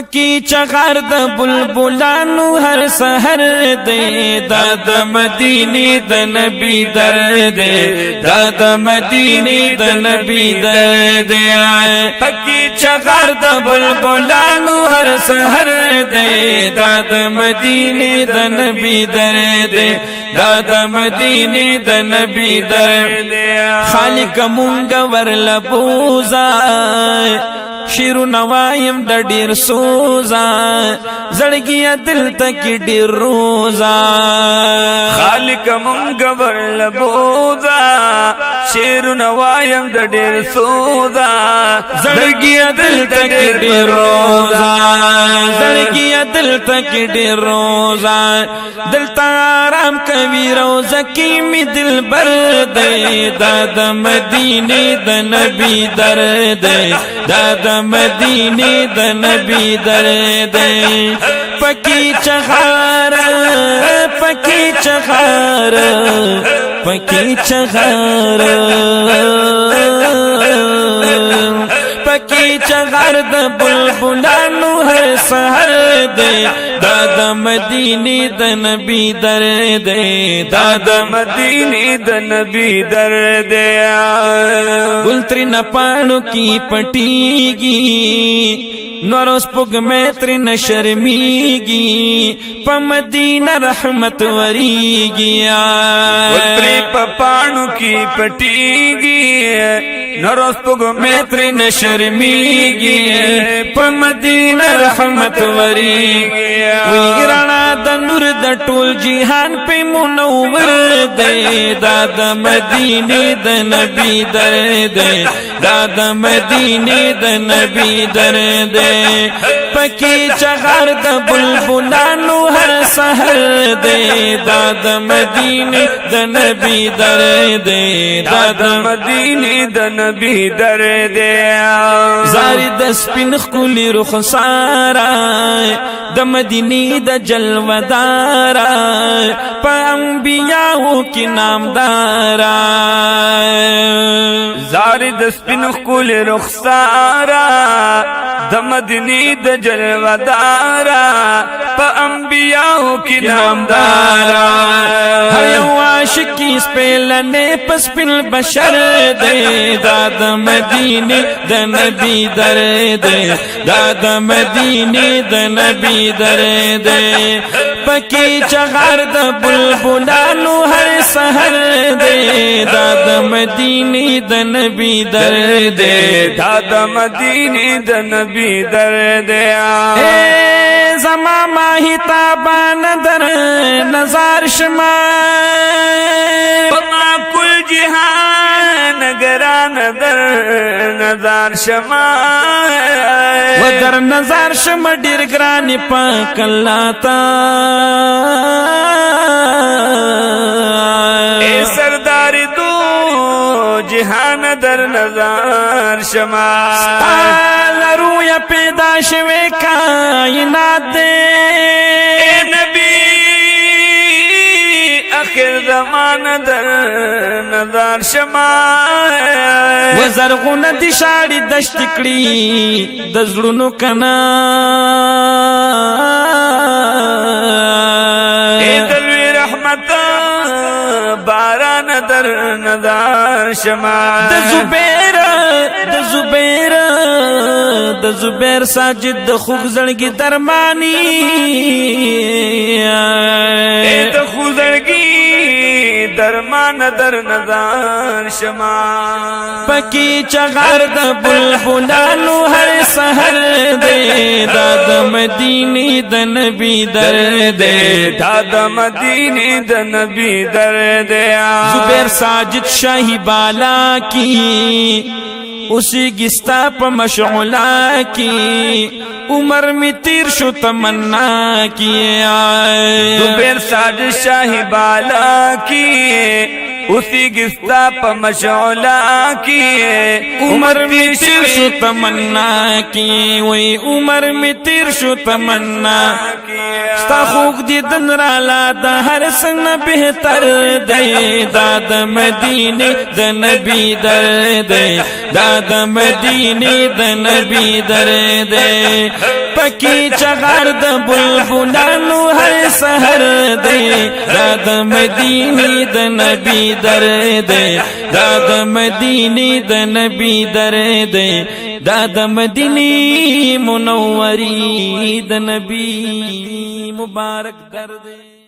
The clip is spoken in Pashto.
پکی چغار د بلبلانو هر سحر دے دا د مدینی د نبی در دے دا د مدینی د نبی در دے پکی چغار د بلبلانو هر سحر دے دا د مدینی د نبی در دے دا د مدینی د نبی در دے خالق مونږ ورلبوزا شیرو نوایم د ډیر سوزا زړګیا دل تک ډیر روزا خالق مونږ ورلبوزا شیرو نوایم د ډیر سوزا زړګیا دل تک ډیر روزا زړګیا دل تک ډیر روزا دل تارام کوي روزه کی می دل بر دے دا د مدینه د نبی در دے دا د مدینی د نبی در دے پکی چغار پکی چغار پکی چغار پکی چغار د بلبلانو ہر سحر دے دا د مدینی د نبی در دے دا د مدینی د نبی در دے گل ترین پانو کی پٹیگی نوروز پگ میں ترین شرمیگی پا مدینہ رحمت وریگی گل پانو کی پٹیگی نوروز پگ میں ترین شرمیگی پا مدینہ رحمت وریگی ویرانا دا نور دا ټول جہان پہ منور دے دا دا مدینی دا نبی در دے دا دا مدینی دا نبی در دے پکی چغار دا بلبلانو ہر سحر دے دا دا مدینی دا نبی در دے دا دا مدینی دا نبی در دے زاری دا سپین خکولی رخسارا دا مدینی دا جلودارا پا انبیاءو کی نامدارا زاری دا سپین خکولی رخسارا دا مدینی دا جلودارا پا انبیاءو کی نامدارا ہر یو عاشق کی سپیلنے پس پل بشر دے دا دا مدینی دا نبی در دے دا دا مدینی دا نبی در دے پکی چغار دا بلبلانو ہر سحر دے دا دا مدینی دا نبی در دے دا دا مدینی دا نبی در دے اے زما ماہی تابان در نظار شما پما کل جہان گران در نظار شما و در نظار شما ډیر ګرانی پاک الله تا اے سردار دو جہان در نظار شما لرو یا پیدا شوی کائنات دے اے نبی آخر زمان در نظار شما و زرغون دی شاڑی دشت کڑی دزلونو کنا اے دلوی رحمت باران در نظار شما د زبیر ساجد د خوږ زړګي درمانی اے د خوږ زړګي درمان در نظار شما پکی چغار د بلبلانو هر سحر دے دا د مدینی د نبی در دے دا د مدینی د نبی در دے زبیر ساجد شاہی بالا کی اسی گستا پا مشعلا کی عمر میں تیر شو تمنا کی زبیر ساجد شاہی بالا کی اسی گستا پا مشعلا کی عمر میں تیر شو تمنا کی وی عمر میں تیر شو تمنا ستا خوک دی دن رالا دا ہر سن بہتر دے داد مدینے دا نبی در دے داد مدینے دا نبی در دے پکی چغار دا بلبلانو ہر سہر دے داد مدینے دا نبی در دے داد مدینے دا نبی در دے داد مدینی منوری دا نبی مبارک در دے.